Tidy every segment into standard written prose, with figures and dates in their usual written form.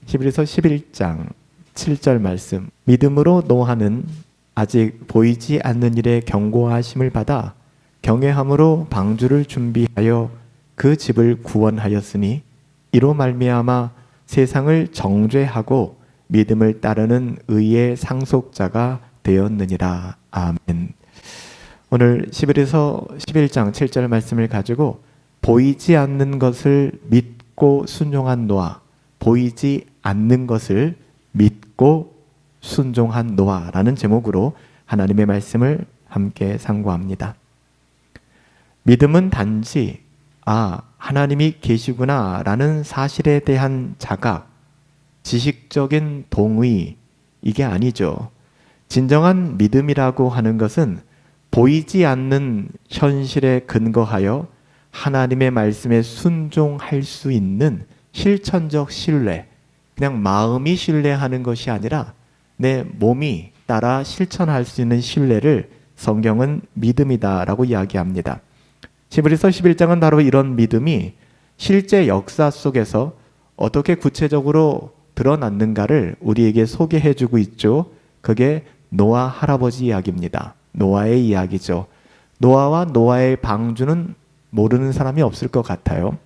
히브리서 11장 7절 말씀. 믿음으로 노아는 아직 보이지 않는 일에 경고하심을 받아 경외함으로 방주를 준비하여 그 집을 구원하였으니 이로 말미암아 세상을 정죄하고 믿음을 따르는 의의 상속자가 되었느니라. 아멘. 오늘 히브리서 11장 7절 말씀을 가지고 보이지 않는 것을 믿고 순종한 노아, 보이지 않는 것을 믿고 순종한 노아라는 제목으로 하나님의 말씀을 함께 상고합니다. 믿음은 단지 하나님이 계시구나 라는 사실에 대한 자각, 지식적인 동의, 이게 아니죠. 진정한 믿음이라고 하는 것은 보이지 않는 현실에 근거하여 하나님의 말씀에 순종할 수 있는 실천적 신뢰, 그냥 마음이 신뢰하는 것이 아니라 내 몸이 따라 실천할 수 있는 신뢰를 성경은 믿음이다라고 이야기합니다. 히브리서 11장은 바로 이런 믿음이 실제 역사 속에서 어떻게 구체적으로 드러났는가를 우리에게 소개해주고 있죠. 그게 노아 할아버지 이야기입니다. 노아의 이야기죠. 노아와 노아의 방주는 모르는 사람이 없을 것 같아요.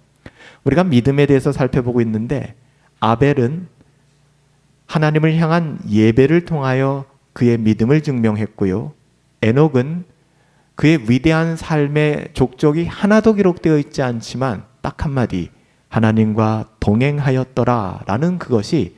우리가 믿음에 대해서 살펴보고 있는데 아벨은 하나님을 향한 예배를 통하여 그의 믿음을 증명했고요. 에녹은 그의 위대한 삶의 족적이 하나도 기록되어 있지 않지만 딱 한마디 하나님과 동행하였더라 라는 그것이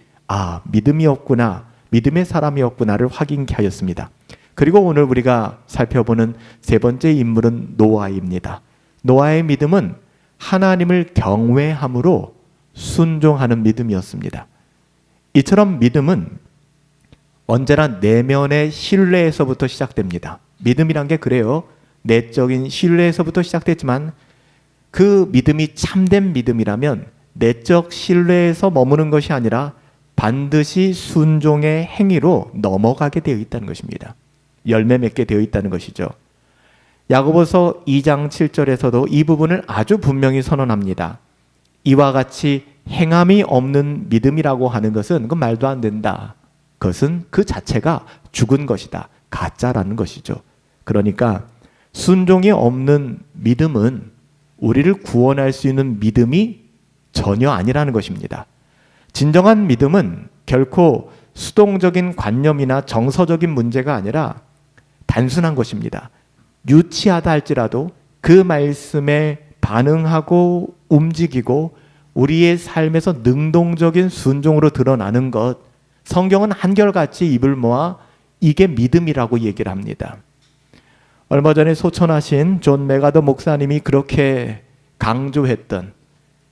믿음이었구나, 믿음의 사람이었구나를 확인케 하였습니다. 그리고 오늘 우리가 살펴보는 세 번째 인물은 노아입니다. 노아의 믿음은 하나님을 경외함으로 순종하는 믿음이었습니다. 이처럼 믿음은 언제나 내면의 신뢰에서부터 시작됩니다. 믿음이란 게 그래요. 내적인 신뢰에서부터 시작됐지만 그 믿음이 참된 믿음이라면 내적 신뢰에서 머무는 것이 아니라 반드시 순종의 행위로 넘어가게 되어 있다는 것입니다. 열매 맺게 되어 있다는 것이죠. 야고보서 2장 7절에서도 이 부분을 아주 분명히 선언합니다. 이와 같이 행함이 없는 믿음이라고 하는 것은 그건 말도 안 된다. 그것은 그 자체가 죽은 것이다. 가짜라는 것이죠. 그러니까 순종이 없는 믿음은 우리를 구원할 수 있는 믿음이 전혀 아니라는 것입니다. 진정한 믿음은 결코 수동적인 관념이나 정서적인 문제가 아니라 단순한 것입니다. 유치하다 할지라도 그 말씀에 반응하고 움직이고 우리의 삶에서 능동적인 순종으로 드러나는 것, 성경은 한결같이 입을 모아 이게 믿음이라고 얘기를 합니다. 얼마 전에 소천하신 존 메가더 목사님이 그렇게 강조했던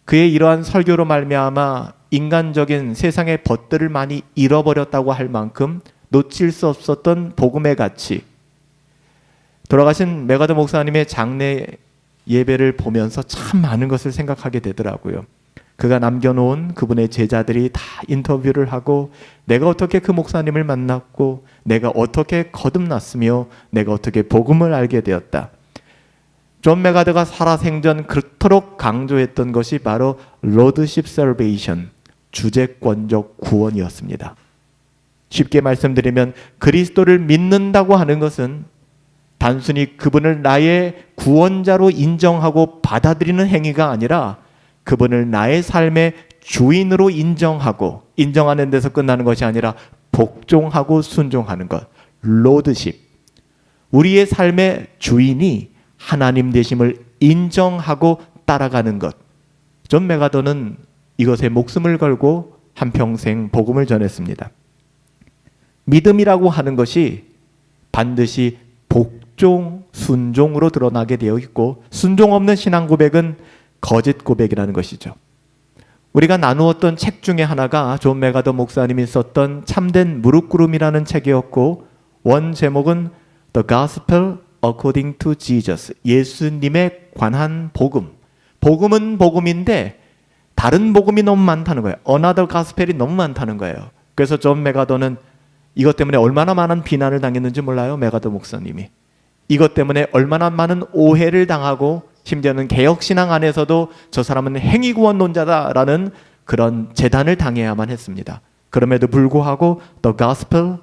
그의 이러한 설교로 말미암아 인간적인 세상의 벗들을 많이 잃어버렸다고 할 만큼 놓칠 수 없었던 복음의 가치, 돌아가신 메가더 목사님의 장례 예배를 보면서 참 많은 것을 생각하게 되더라고요. 그가 남겨놓은 그분의 제자들이 다 인터뷰를 하고 내가 어떻게 그 목사님을 만났고 내가 어떻게 거듭났으며 내가 어떻게 복음을 알게 되었다. 존 메가더가 살아생전 그토록 강조했던 것이 바로 로드십 살베이션, 주재권적 구원이었습니다. 쉽게 말씀드리면 그리스도를 믿는다고 하는 것은 단순히 그분을 나의 구원자로 인정하고 받아들이는 행위가 아니라 그분을 나의 삶의 주인으로 인정하는 데서 끝나는 것이 아니라 복종하고 순종하는 것. 로드십. 우리의 삶의 주인이 하나님 되심을 인정하고 따라가는 것. 존 메가더는 이것에 목숨을 걸고 한평생 복음을 전했습니다. 믿음이라고 하는 것이 반드시 복종, 순종으로 드러나게 되어 있고 순종 없는 신앙 고백은 거짓 고백이라는 것이죠. 우리가 나누었던 책 중에 하나가 존 메가더 목사님이 썼던 참된 무릎꿇음이라는 책이었고 원 제목은 The Gospel According to Jesus, 예수님에 관한 복음. 복음은 복음인데 다른 복음이 너무 많다는 거예요. Another Gospel이 너무 많다는 거예요. 그래서 존 메가더는 이것 때문에 얼마나 많은 비난을 당했는지 몰라요. 메가더 목사님이. 이것 때문에 얼마나 많은 오해를 당하고 심지어는 개혁신앙 안에서도 저 사람은 행위구원론자다라는 그런 재단을 당해야만 했습니다. 그럼에도 불구하고 The Gospel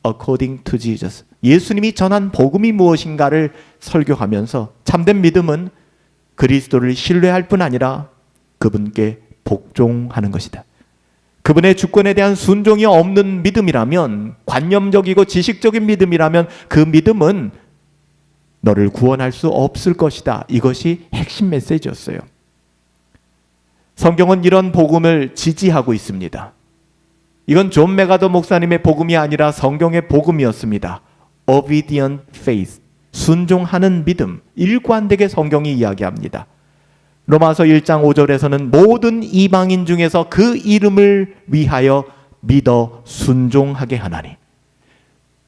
According to Jesus, 예수님이 전한 복음이 무엇인가를 설교하면서 참된 믿음은 그리스도를 신뢰할 뿐 아니라 그분께 복종하는 것이다. 그분의 주권에 대한 순종이 없는 믿음이라면, 관념적이고 지식적인 믿음이라면 그 믿음은 너를 구원할 수 없을 것이다. 이것이 핵심 메시지였어요. 성경은 이런 복음을 지지하고 있습니다. 이건 존 메가더 목사님의 복음이 아니라 성경의 복음이었습니다. Obedient faith, 순종하는 믿음, 일관되게 성경이 이야기합니다. 로마서 1장 5절에서는 모든 이방인 중에서 그 이름을 위하여 믿어 순종하게 하나니,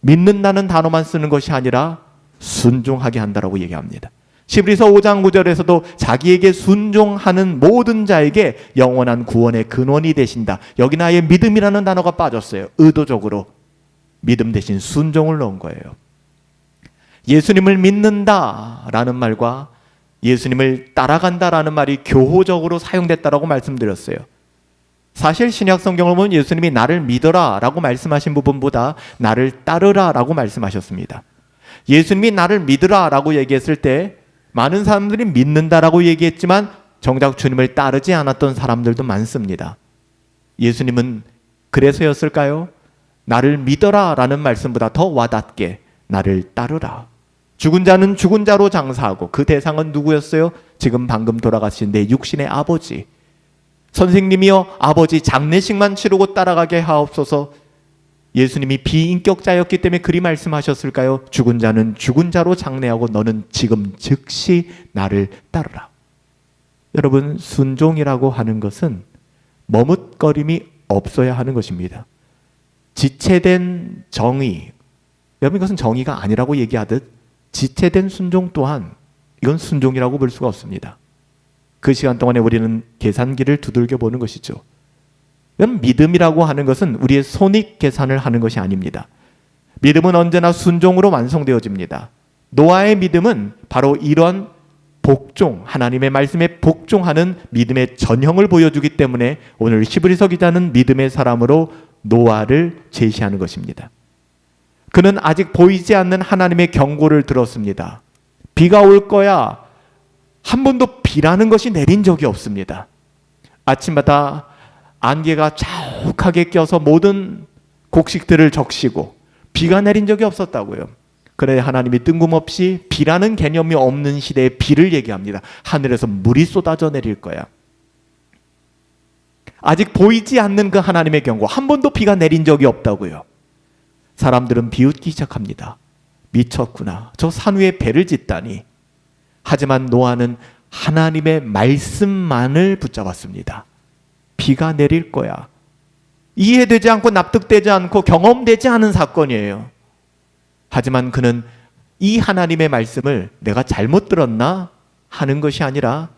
믿는다는 단어만 쓰는 것이 아니라 순종하게 한다라고 얘기합니다. 히브리서 5장 9절에서도 자기에게 순종하는 모든 자에게 영원한 구원의 근원이 되신다. 여기 나의 믿음이라는 단어가 빠졌어요. 의도적으로 믿음 대신 순종을 넣은 거예요. 예수님을 믿는다라는 말과 예수님을 따라간다라는 말이 교호적으로 사용됐다라고 말씀드렸어요. 사실 신약 성경을 보면 예수님이 나를 믿어라 라고 말씀하신 부분보다 나를 따르라 라고 말씀하셨습니다. 예수님이 나를 믿으라 라고 얘기했을 때 많은 사람들이 믿는다라고 얘기했지만 정작 주님을 따르지 않았던 사람들도 많습니다. 예수님은 그래서였을까요? 나를 믿어라 라는 말씀보다 더 와닿게 나를 따르라. 죽은 자는 죽은 자로 장사하고, 그 대상은 누구였어요? 지금 방금 돌아가신 내 육신의 아버지. 선생님이여 아버지 장례식만 치르고 따라가게 하옵소서. 예수님이 비인격자였기 때문에 그리 말씀하셨을까요? 죽은 자는 죽은 자로 장례하고 너는 지금 즉시 나를 따르라. 여러분, 순종이라고 하는 것은 머뭇거림이 없어야 하는 것입니다. 지체된 정의, 여러분 이것은 정의가 아니라고 얘기하듯 지체된 순종 또한 이건 순종이라고 볼 수가 없습니다. 그 시간 동안에 우리는 계산기를 두들겨 보는 것이죠. 믿음이라고 하는 것은 우리의 손익 계산을 하는 것이 아닙니다. 믿음은 언제나 순종으로 완성되어집니다. 노아의 믿음은 바로 이런 복종, 하나님의 말씀에 복종하는 믿음의 전형을 보여주기 때문에 오늘 히브리서 기자는 믿음의 사람으로 노아를 제시하는 것입니다. 그는 아직 보이지 않는 하나님의 경고를 들었습니다. 비가 올 거야. 한 번도 비라는 것이 내린 적이 없습니다. 아침마다 안개가 자욱하게 껴서 모든 곡식들을 적시고 비가 내린 적이 없었다고요. 그래 하나님이 뜬금없이 비라는 개념이 없는 시대에 비를 얘기합니다. 하늘에서 물이 쏟아져 내릴 거야. 아직 보이지 않는 그 하나님의 경고, 한 번도 비가 내린 적이 없다고요. 사람들은 비웃기 시작합니다. 미쳤구나. 저 산 위에 배를 짓다니. 하지만 노아는 하나님의 말씀만을 붙잡았습니다. 비가 내릴 거야. 이해되지 않고 납득되지 않고 경험되지 않은 사건이에요. 하지만 그는 이 하나님의 말씀을 내가 잘못 들었나 하는 것이 아니라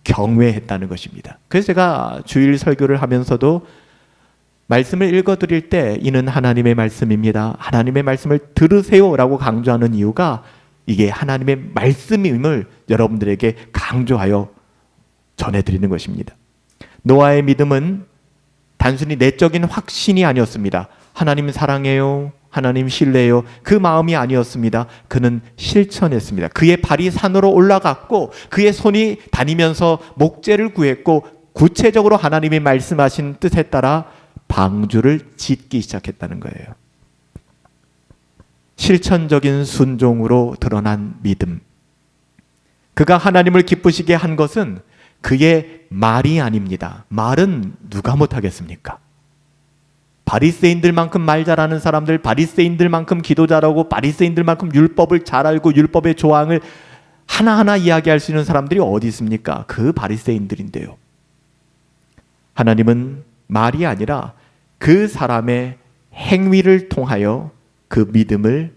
경외했다는 것입니다. 그래서 제가 주일 설교를 하면서도 말씀을 읽어드릴 때 이는 하나님의 말씀입니다. 하나님의 말씀을 들으세요 라고 강조하는 이유가 이게 하나님의 말씀임을 여러분들에게 강조하여 전해드리는 것입니다. 노아의 믿음은 단순히 내적인 확신이 아니었습니다. 하나님 사랑해요, 하나님 신뢰해요, 그 마음이 아니었습니다. 그는 실천했습니다. 그의 발이 산으로 올라갔고 그의 손이 다니면서 목재를 구했고 구체적으로 하나님이 말씀하신 뜻에 따라 방주를 짓기 시작했다는 거예요. 실천적인 순종으로 드러난 믿음. 그가 하나님을 기쁘시게 한 것은 그의 말이 아닙니다. 말은 누가 못하겠습니까? 바리새인들만큼 말 잘하는 사람들, 바리새인들만큼 기도 잘하고 바리새인들만큼 율법을 잘 알고 율법의 조항을 하나하나 이야기할 수 있는 사람들이 어디 있습니까? 그 바리새인들인데요. 하나님은 말이 아니라 그 사람의 행위를 통하여 그 믿음을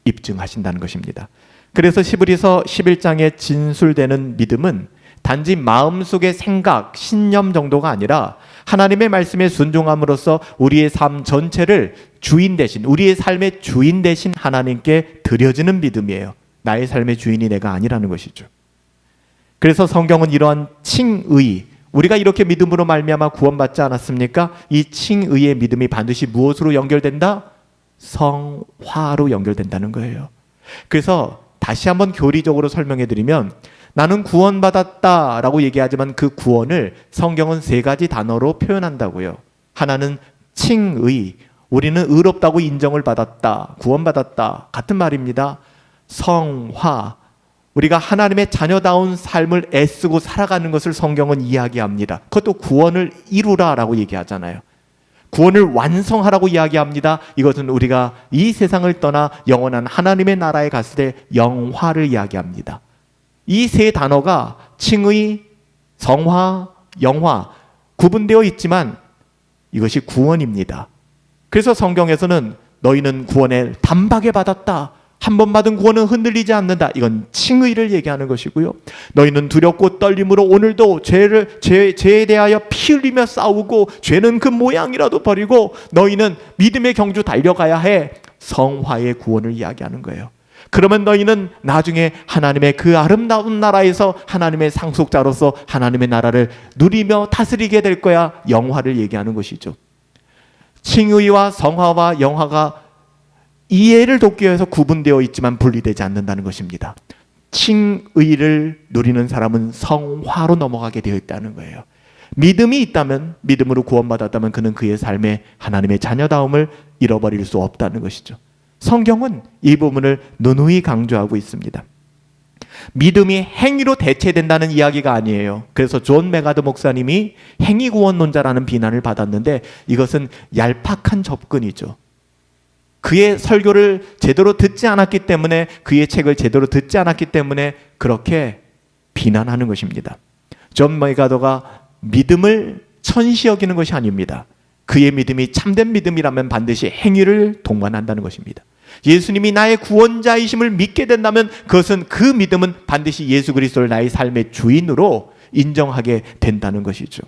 입증하신다는 것입니다. 그래서 히브리서 11장에 진술되는 믿음은 단지 마음속의 생각, 신념 정도가 아니라 하나님의 말씀에 순종함으로써 우리의 삶 전체를 주인 대신, 우리의 삶의 주인 대신 하나님께 드려지는 믿음이에요. 나의 삶의 주인이 내가 아니라는 것이죠. 그래서 성경은 이러한 칭의, 우리가 이렇게 믿음으로 말미암아 구원받지 않았습니까? 이 칭의의 믿음이 반드시 무엇으로 연결된다? 성화로 연결된다는 거예요. 그래서 다시 한번 교리적으로 설명해 드리면, 나는 구원받았다라고 얘기하지만 그 구원을 성경은 세 가지 단어로 표현한다고요. 하나는 칭의, 우리는 의롭다고 인정을 받았다, 구원받았다, 같은 말입니다. 성화, 우리가 하나님의 자녀다운 삶을 애쓰고 살아가는 것을 성경은 이야기합니다. 그것도 구원을 이루라라고 얘기하잖아요. 구원을 완성하라고 이야기합니다. 이것은 우리가 이 세상을 떠나 영원한 하나님의 나라에 갔을 때 영화를 이야기합니다. 이 세 단어가 칭의, 성화, 영화 구분되어 있지만 이것이 구원입니다. 그래서 성경에서는 너희는 구원을 단박에 받았다, 한 번 받은 구원은 흔들리지 않는다, 이건 칭의를 얘기하는 것이고요. 너희는 두렵고 떨림으로 오늘도 죄에 대하여 피 흘리며 싸우고 죄는 그 모양이라도 버리고 너희는 믿음의 경주 달려가야 해, 성화의 구원을 이야기하는 거예요. 그러면 너희는 나중에 하나님의 그 아름다운 나라에서 하나님의 상속자로서 하나님의 나라를 누리며 다스리게 될 거야, 영화를 얘기하는 것이죠. 칭의와 성화와 영화가 이해를 돕기 위해서 구분되어 있지만 분리되지 않는다는 것입니다. 칭의를 누리는 사람은 성화로 넘어가게 되어 있다는 거예요. 믿음이 있다면, 믿음으로 구원받았다면 그는 그의 삶에 하나님의 자녀다움을 잃어버릴 수 없다는 것이죠. 성경은 이 부분을 누누이 강조하고 있습니다. 믿음이 행위로 대체된다는 이야기가 아니에요. 그래서 존 메가드 목사님이 행위구원론자라는 비난을 받았는데 이것은 얄팍한 접근이죠. 그의 설교를 제대로 듣지 않았기 때문에, 그의 책을 제대로 듣지 않았기 때문에 그렇게 비난하는 것입니다. 존 메가더가 믿음을 천시 여기는 것이 아닙니다. 그의 믿음이 참된 믿음이라면 반드시 행위를 동반한다는 것입니다. 예수님이 나의 구원자이심을 믿게 된다면 그것은, 그 믿음은 반드시 예수 그리스도를 나의 삶의 주인으로 인정하게 된다는 것이죠.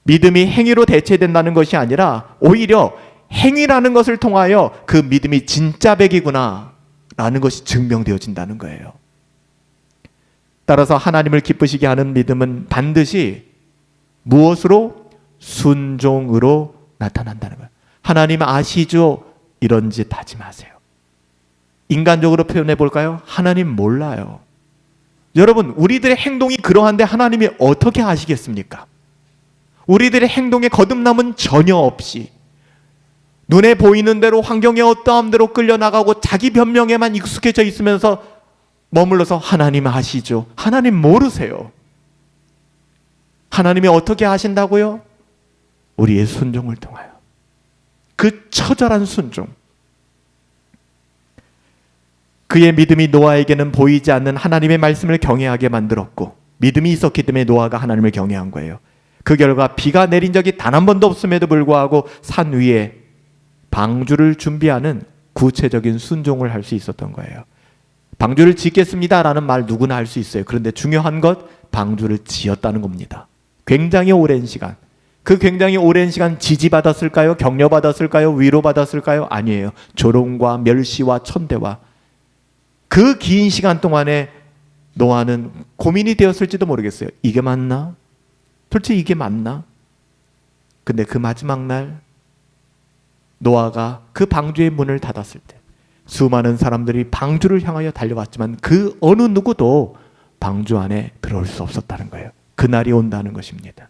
믿음이 행위로 대체된다는 것이 아니라 오히려 행위라는 것을 통하여 그 믿음이 진짜 백이구나 라는 것이 증명되어진다는 거예요. 따라서 하나님을 기쁘시게 하는 믿음은 반드시 무엇으로? 순종으로 나타난다는 거예요. 하나님 아시죠? 이런 짓 하지 마세요. 인간적으로 표현해 볼까요? 하나님 몰라요. 여러분, 우리들의 행동이 그러한데 하나님이 어떻게 아시겠습니까? 우리들의 행동에 거듭남은 전혀 없이 눈에 보이는 대로 환경에 어떠한 대로 끌려나가고 자기 변명에만 익숙해져 있으면서 머물러서 하나님 아시죠? 하나님 모르세요. 하나님이 어떻게 하신다고요? 우리의 순종을 통하여. 그 처절한 순종. 그의 믿음이 노아에게는 보이지 않는 하나님의 말씀을 경외하게 만들었고, 믿음이 있었기 때문에 노아가 하나님을 경외한 거예요. 그 결과 비가 내린 적이 단 한 번도 없음에도 불구하고 산 위에 방주를 준비하는 구체적인 순종을 할 수 있었던 거예요. 방주를 짓겠습니다라는 말 누구나 할 수 있어요. 그런데 중요한 것, 방주를 지었다는 겁니다. 굉장히 오랜 시간. 그 굉장히 오랜 시간 지지받았을까요? 격려받았을까요? 위로받았을까요? 아니에요. 조롱과 멸시와 천대와, 그 긴 시간 동안에 노아는 고민이 되었을지도 모르겠어요. 이게 맞나? 도대체 이게 맞나? 근데 그 마지막 날 노아가 그 방주의 문을 닫았을 때 수많은 사람들이 방주를 향하여 달려왔지만 그 어느 누구도 방주 안에 들어올 수 없었다는 거예요. 그날이 온다는 것입니다.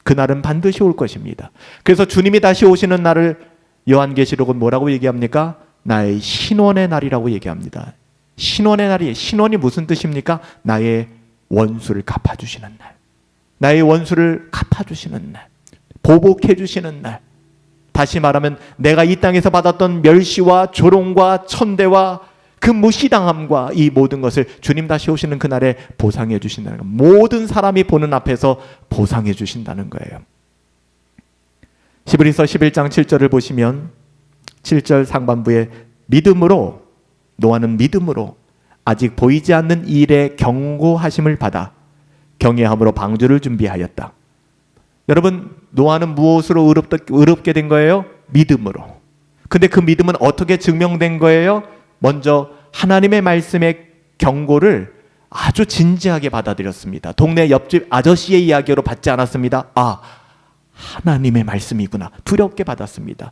그날은 반드시 올 것입니다. 그래서 주님이 다시 오시는 날을 요한계시록은 뭐라고 얘기합니까? 나의 신원의 날이라고 얘기합니다. 신원의 날이, 신원이 무슨 뜻입니까? 나의 원수를 갚아주시는 날, 나의 원수를 갚아주시는 날, 보복해주시는 날. 다시 말하면 내가 이 땅에서 받았던 멸시와 조롱과 천대와 그 무시당함과 이 모든 것을 주님 다시 오시는 그날에 보상해 주신다는 거예요. 모든 사람이 보는 앞에서 보상해 주신다는 거예요. 히브리서 11장 7절을 보시면 7절 상반부에 믿음으로, 노아는 믿음으로 아직 보이지 않는 일의 경고하심을 받아 경외함으로 방주를 준비하였다. 여러분, 노아는 무엇으로 의롭게 된 거예요? 믿음으로. 근데 그 믿음은 어떻게 증명된 거예요? 먼저 하나님의 말씀의 경고를 아주 진지하게 받아들였습니다. 동네 옆집 아저씨의 이야기로 받지 않았습니다. 하나님의 말씀이구나. 두렵게 받았습니다.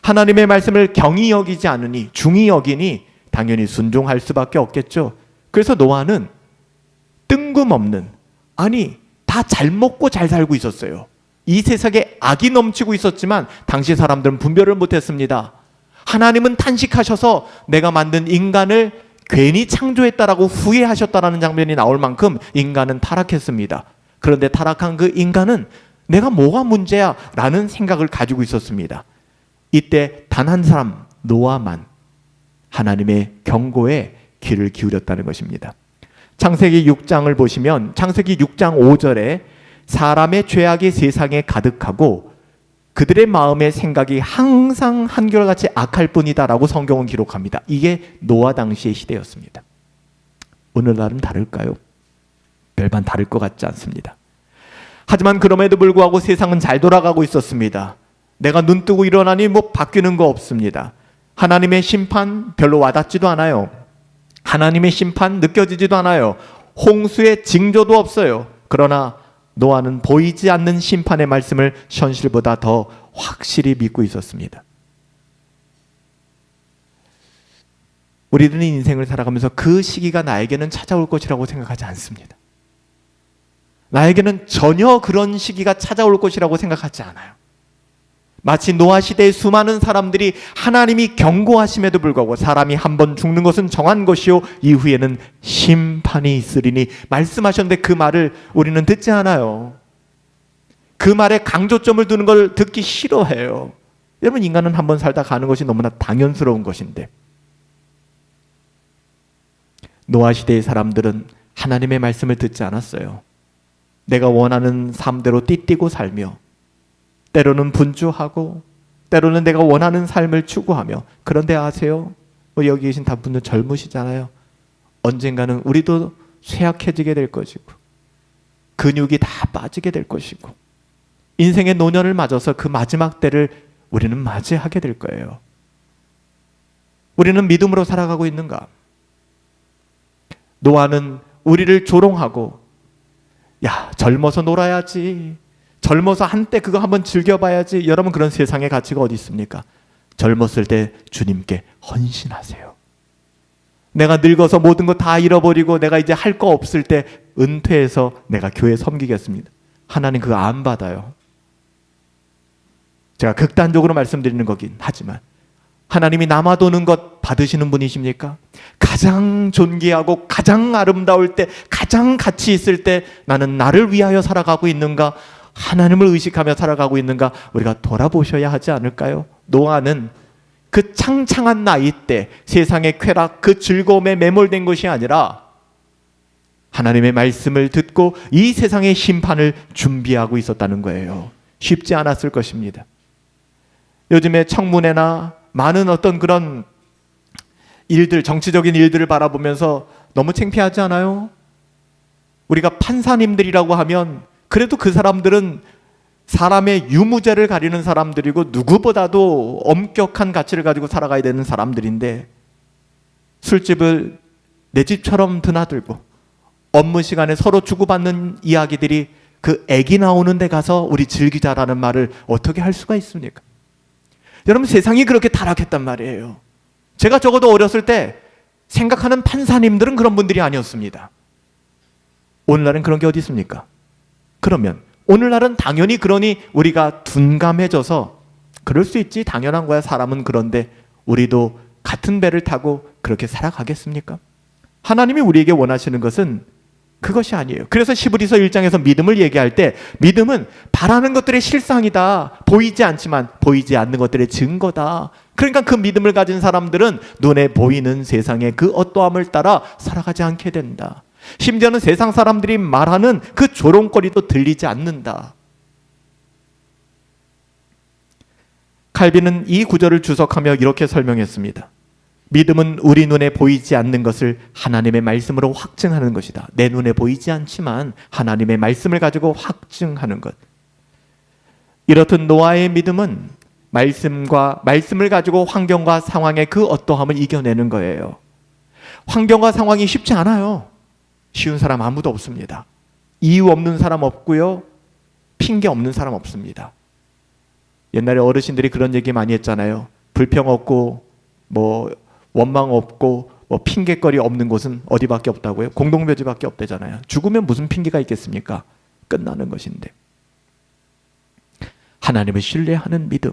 하나님의 말씀을 경히 여기지 않으니, 중히 여기니 당연히 순종할 수밖에 없겠죠. 그래서 노아는 뜬금없는, 다 잘 먹고 잘 살고 있었어요. 이 세상에 악이 넘치고 있었지만 당시 사람들은 분별을 못했습니다. 하나님은 탄식하셔서 내가 만든 인간을 괜히 창조했다라고 후회하셨다라는 장면이 나올 만큼 인간은 타락했습니다. 그런데 타락한 그 인간은 내가 뭐가 문제야? 라는 생각을 가지고 있었습니다. 이때 단 한 사람, 노아만 하나님의 경고에 귀를 기울였다는 것입니다. 창세기 6장을 보시면 창세기 6장 5절에 사람의 죄악이 세상에 가득하고 그들의 마음의 생각이 항상 한결같이 악할 뿐이다라고 성경은 기록합니다. 이게 노아 당시의 시대였습니다. 오늘날은 다를까요? 별반 다를 것 같지 않습니다. 하지만 그럼에도 불구하고 세상은 잘 돌아가고 있었습니다. 내가 눈 뜨고 일어나니 바뀌는 거 없습니다. 하나님의 심판 별로 와닿지도 않아요. 하나님의 심판 느껴지지도 않아요. 홍수의 징조도 없어요. 그러나 노아는 보이지 않는 심판의 말씀을 현실보다 더 확실히 믿고 있었습니다. 우리들은 인생을 살아가면서 그 시기가 나에게는 찾아올 것이라고 생각하지 않습니다. 나에게는 전혀 그런 시기가 찾아올 것이라고 생각하지 않아요. 마치 노아 시대의 수많은 사람들이 하나님이 경고하심에도 불구하고 사람이 한 번 죽는 것은 정한 것이요 이후에는 심판이 있으리니 말씀하셨는데 그 말을 우리는 듣지 않아요. 그 말에 강조점을 두는 걸 듣기 싫어해요. 여러분, 인간은 한 번 살다 가는 것이 너무나 당연스러운 것인데 노아 시대의 사람들은 하나님의 말씀을 듣지 않았어요. 내가 원하는 삶대로 띠띠고 살며 때로는 분주하고 때로는 내가 원하는 삶을 추구하며, 그런데 아세요? 여기 계신 다 분들 젊으시잖아요. 언젠가는 우리도 쇠약해지게 될 것이고 근육이 다 빠지게 될 것이고 인생의 노년을 맞아서 그 마지막 때를 우리는 맞이하게 될 거예요. 우리는 믿음으로 살아가고 있는가? 노아는 우리를 조롱하고 젊어서 놀아야지, 젊어서 한때 그거 한번 즐겨봐야지. 여러분, 그런 세상의 가치가 어디 있습니까? 젊었을 때 주님께 헌신하세요. 내가 늙어서 모든 거 다 잃어버리고 내가 이제 할 거 없을 때 은퇴해서 내가 교회 섬기겠습니다. 하나님 그거 안 받아요. 제가 극단적으로 말씀드리는 거긴 하지만 하나님이 남아도는 것 받으시는 분이십니까? 가장 존귀하고 가장 아름다울 때, 가장 가치 있을 때 나는 나를 위하여 살아가고 있는가? 하나님을 의식하며 살아가고 있는가? 우리가 돌아보셔야 하지 않을까요? 노아는 그 창창한 나이 때 세상의 쾌락, 그 즐거움에 매몰된 것이 아니라 하나님의 말씀을 듣고 이 세상의 심판을 준비하고 있었다는 거예요. 쉽지 않았을 것입니다. 요즘에 청문회나 많은 어떤 그런 일들, 정치적인 일들을 바라보면서 너무 창피하지 않아요? 우리가 판사님들이라고 하면 그래도 그 사람들은 사람의 유무죄를 가리는 사람들이고 누구보다도 엄격한 가치를 가지고 살아가야 되는 사람들인데 술집을 내 집처럼 드나들고 업무 시간에 서로 주고받는 이야기들이 그 애기 나오는 데 가서 우리 즐기자라는 말을 어떻게 할 수가 있습니까? 여러분, 세상이 그렇게 타락했단 말이에요. 제가 적어도 어렸을 때 생각하는 판사님들은 그런 분들이 아니었습니다. 오늘날은 그런 게 어디 있습니까? 그러면 오늘날은 당연히 그러니 우리가 둔감해져서 그럴 수 있지, 당연한 거야, 사람은. 그런데 우리도 같은 배를 타고 그렇게 살아가겠습니까? 하나님이 우리에게 원하시는 것은 그것이 아니에요. 그래서 시브리서 1장에서 믿음을 얘기할 때 믿음은 바라는 것들의 실상이다. 보이지 않지만 보이지 않는 것들의 증거다. 그러니까 그 믿음을 가진 사람들은 눈에 보이는 세상의 그 어떠함을 따라 살아가지 않게 된다. 심지어는 세상 사람들이 말하는 그 조롱거리도 들리지 않는다. 칼빈은 이 구절을 주석하며 이렇게 설명했습니다. 믿음은 우리 눈에 보이지 않는 것을 하나님의 말씀으로 확증하는 것이다. 내 눈에 보이지 않지만 하나님의 말씀을 가지고 확증하는 것. 이렇듯 노아의 믿음은 말씀을 가지고 환경과 상황의 그 어떠함을 이겨내는 거예요. 환경과 상황이 쉽지 않아요. 쉬운 사람 아무도 없습니다. 이유 없는 사람 없고요. 핑계 없는 사람 없습니다. 옛날에 어르신들이 그런 얘기 많이 했잖아요. 불평 없고 원망 없고 핑계거리 없는 곳은 어디밖에 없다고요? 공동묘지밖에 없대잖아요. 죽으면 무슨 핑계가 있겠습니까? 끝나는 것인데. 하나님을 신뢰하는 믿음.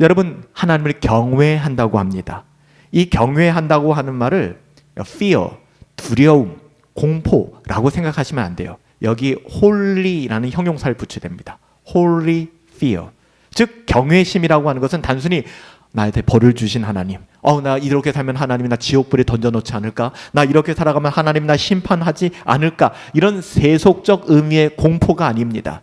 여러분, 하나님을 경외한다고 합니다. 이 경외한다고 하는 말을 fear, 두려움, 공포라고 생각하시면 안 돼요. 여기 holy라는 형용사를 붙여야 됩니다. holy fear. 즉 경외심이라고 하는 것은 단순히 나한테 벌을 주신 하나님, 나 이렇게 살면 하나님이 나 지옥불에 던져놓지 않을까? 나 이렇게 살아가면 하나님 나 심판하지 않을까? 이런 세속적 의미의 공포가 아닙니다.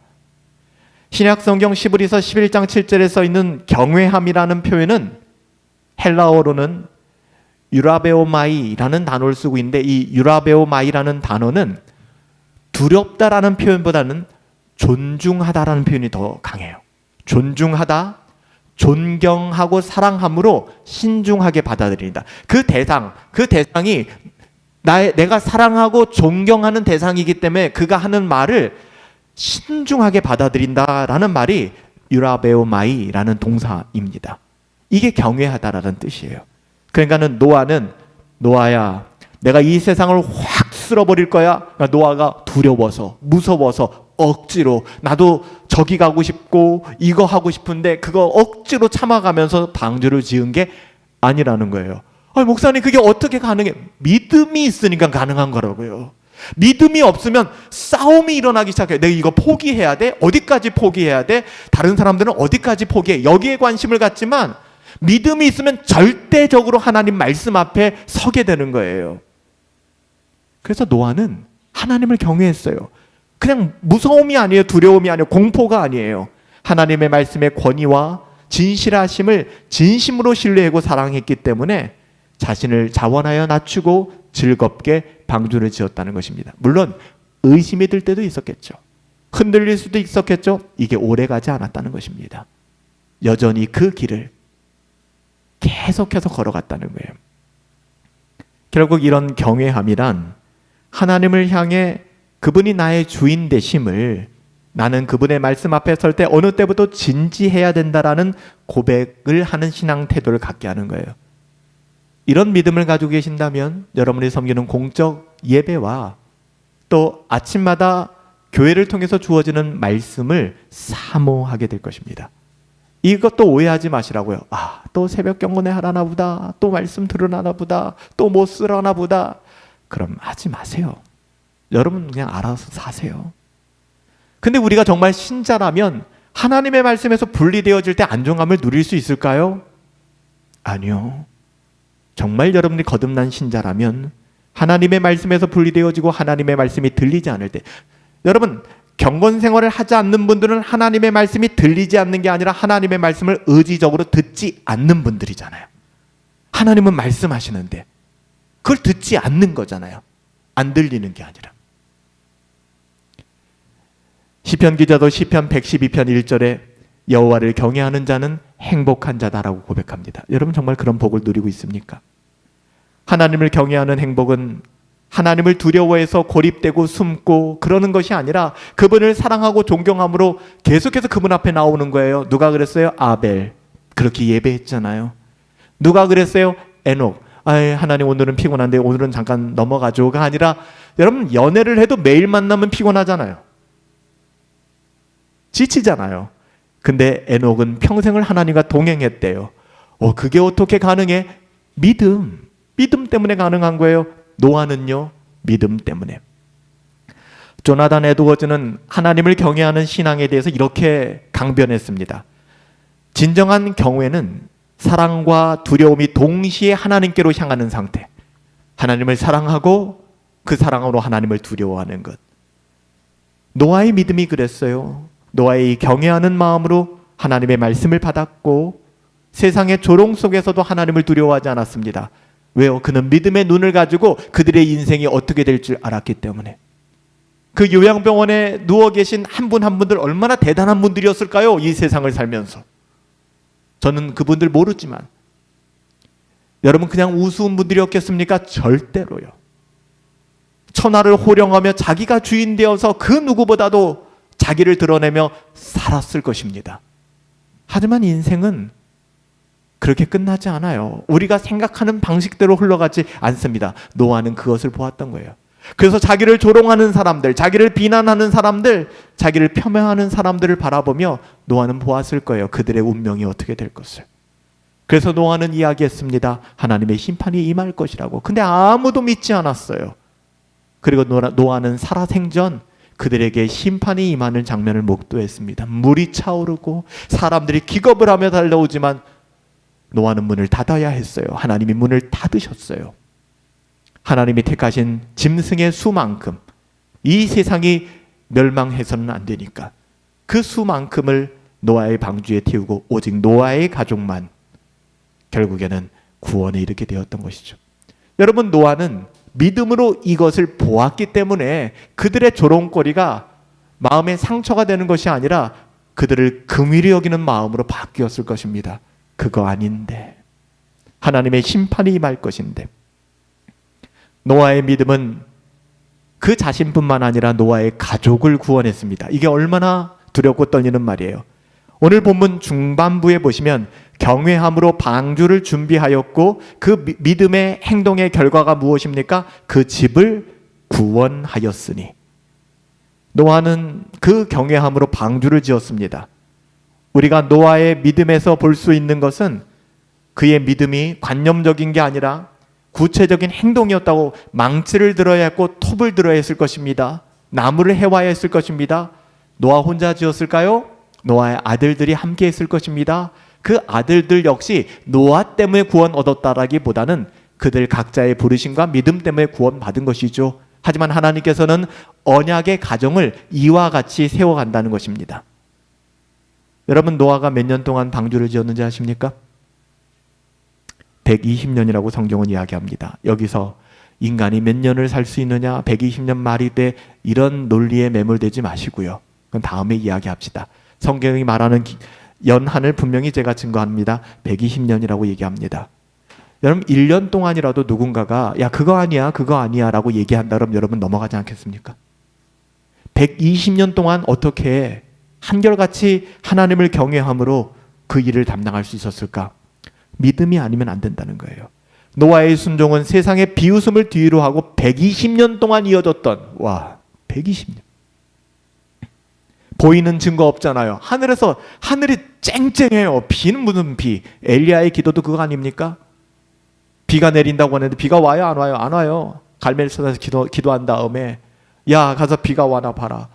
신약성경 시브리서 11장 7절에 써 있는 경외함이라는 표현은 헬라어로는 유라베오마이라는 단어를 쓰고 있는데, 이 유라베오마이라는 단어는 두렵다라는 표현보다는 존중하다라는 표현이 더 강해요. 존중하다, 존경하고 사랑함으로 신중하게 받아들인다. 그 대상이 내가 사랑하고 존경하는 대상이기 때문에 그가 하는 말을 신중하게 받아들인다라는 말이 유라베오마이라는 동사입니다. 이게 경외하다라는 뜻이에요. 그러니까는 노아야, 내가 이 세상을 확 쓸어버릴 거야. 그러니까 노아가 두려워서, 무서워서 억지로 나도 저기 가고 싶고 이거 하고 싶은데 그거 억지로 참아가면서 방주를 지은 게 아니라는 거예요. 목사님, 그게 어떻게 가능해? 믿음이 있으니까 가능한 거라고요. 믿음이 없으면 싸움이 일어나기 시작해요. 내가 이거 포기해야 돼? 어디까지 포기해야 돼? 다른 사람들은 어디까지 포기해? 여기에 관심을 갖지만 믿음이 있으면 절대적으로 하나님 말씀 앞에 서게 되는 거예요. 그래서 노아는 하나님을 경외했어요. 그냥 무서움이 아니에요. 두려움이 아니에요. 공포가 아니에요. 하나님의 말씀의 권위와 진실하심을 진심으로 신뢰하고 사랑했기 때문에 자신을 자원하여 낮추고 즐겁게 방주를 지었다는 것입니다. 물론 의심이 들 때도 있었겠죠. 흔들릴 수도 있었겠죠. 이게 오래가지 않았다는 것입니다. 여전히 그 길을 계속해서 걸어갔다는 거예요. 결국 이런 경외함이란 하나님을 향해 그분이 나의 주인 되심을, 나는 그분의 말씀 앞에 설 때 어느 때보다 진지해야 된다라는 고백을 하는 신앙 태도를 갖게 하는 거예요. 이런 믿음을 가지고 계신다면 여러분이 섬기는 공적 예배와 또 아침마다 교회를 통해서 주어지는 말씀을 사모하게 될 것입니다. 이것도 오해하지 마시라고요. 또 새벽 경건회 하라나 보다, 또 말씀 들으라나 보다, 또 못 쓰라나 보다. 그럼 하지 마세요. 여러분 그냥 알아서 사세요. 근데 우리가 정말 신자라면 하나님의 말씀에서 분리되어질 때 안정감을 누릴 수 있을까요? 아니요. 정말 여러분이 거듭난 신자라면 하나님의 말씀에서 분리되어지고 하나님의 말씀이 들리지 않을 때, 여러분 경건 생활을 하지 않는 분들은 하나님의 말씀이 들리지 않는 게 아니라 하나님의 말씀을 의지적으로 듣지 않는 분들이잖아요. 하나님은 말씀하시는데 그걸 듣지 않는 거잖아요. 안 들리는 게 아니라. 시편 기자도 시편 112편 1절에 여호와를 경외하는 자는 행복한 자다라고 고백합니다. 여러분 정말 그런 복을 누리고 있습니까? 하나님을 경외하는 행복은 하나님을 두려워해서 고립되고 숨고 그러는 것이 아니라 그분을 사랑하고 존경함으로 계속해서 그분 앞에 나오는 거예요. 누가 그랬어요? 아벨. 그렇게 예배했잖아요. 누가 그랬어요? 에녹. 하나님 오늘은 피곤한데 오늘은 잠깐 넘어가죠가 아니라, 여러분 연애를 해도 매일 만나면 피곤하잖아요. 지치잖아요. 근데 에녹은 평생을 하나님과 동행했대요. 그게 어떻게 가능해? 믿음 때문에 가능한 거예요. 노아는요, 믿음 때문에. 조나단 에드워즈는 하나님을 경외하는 신앙에 대해서 이렇게 강변했습니다. 진정한 경외는 사랑과 두려움이 동시에 하나님께로 향하는 상태. 하나님을 사랑하고 그 사랑으로 하나님을 두려워하는 것. 노아의 믿음이 그랬어요. 노아의 경외하는 마음으로 하나님의 말씀을 받았고 세상의 조롱 속에서도 하나님을 두려워하지 않았습니다. 왜요? 그는 믿음의 눈을 가지고 그들의 인생이 어떻게 될 줄 알았기 때문에. 그 요양병원에 누워 계신 한 분 한 분들 얼마나 대단한 분들이었을까요? 이 세상을 살면서. 저는 그분들 모르지만 여러분 그냥 우스운 분들이었겠습니까? 절대로요. 천하를 호령하며 자기가 주인 되어서 그 누구보다도 자기를 드러내며 살았을 것입니다. 하지만 인생은 그렇게 끝나지 않아요. 우리가 생각하는 방식대로 흘러가지 않습니다. 노아는 그것을 보았던 거예요. 그래서 자기를 조롱하는 사람들, 자기를 비난하는 사람들, 자기를 폄훼하는 사람들을 바라보며 노아는 보았을 거예요. 그들의 운명이 어떻게 될 것을. 그래서 노아는 이야기했습니다. 하나님의 심판이 임할 것이라고. 근데 아무도 믿지 않았어요. 그리고 노아는 살아생전 그들에게 심판이 임하는 장면을 목도했습니다. 물이 차오르고 사람들이 기겁을 하며 달려오지만 노아는 문을 닫아야 했어요. 하나님이 문을 닫으셨어요. 하나님이 택하신 짐승의 수만큼 이 세상이 멸망해서는 안 되니까 그 수만큼을 노아의 방주에 태우고 오직 노아의 가족만 결국에는 구원에 이르게 되었던 것이죠. 여러분, 노아는 믿음으로 이것을 보았기 때문에 그들의 조롱거리가 마음에 상처가 되는 것이 아니라 그들을 긍휼히 여기는 마음으로 바뀌었을 것입니다. 그거 아닌데, 하나님의 심판이 임할 것인데. 노아의 믿음은 그 자신뿐만 아니라 노아의 가족을 구원했습니다. 이게 얼마나 두렵고 떨리는 말이에요. 오늘 본문 중반부에 보시면 경외함으로 방주를 준비하였고 그 믿음의 행동의 결과가 무엇입니까? 그 집을 구원하였으니. 노아는 그 경외함으로 방주를 지었습니다. 우리가 노아의 믿음에서 볼 수 있는 것은 그의 믿음이 관념적인 게 아니라 구체적인 행동이었다고. 망치를 들어야 했고 톱을 들어야 했을 것입니다. 나무를 해와야 했을 것입니다. 노아 혼자 지었을까요? 노아의 아들들이 함께 했을 것입니다. 그 아들들 역시 노아 때문에 구원 얻었다라기보다는 그들 각자의 부르심과 믿음 때문에 구원 받은 것이죠. 하지만 하나님께서는 언약의 가정을 이와 같이 세워간다는 것입니다. 여러분, 노아가 몇 년 동안 방주를 지었는지 아십니까? 120년이라고 성경은 이야기합니다. 여기서 인간이 몇 년을 살 수 있느냐, 120년 말이 돼, 이런 논리에 매몰되지 마시고요. 그건 다음에 이야기합시다. 성경이 말하는 연한을 분명히 제가 증거합니다. 120년이라고 얘기합니다. 여러분, 1년 동안이라도 누군가가 야 그거 아니야 그거 아니야 라고 얘기한다 그러면 여러분 넘어가지 않겠습니까? 120년 동안 어떻게 한결같이 하나님을 경외함으로 그 일을 담당할 수 있었을까? 믿음이 아니면 안 된다는 거예요. 노아의 순종은 세상의 비웃음을 뒤로 하고 120년 동안 이어졌던, 120년. 보이는 증거 없잖아요. 하늘이 쨍쨍해요. 비는 무슨 비. 엘리야의 기도도 그거 아닙니까? 비가 내린다고 하는데 비가 와요 안 와요? 안 와요. 갈멜산에서 기도한 다음에 야 가서 비가 와나 봐라.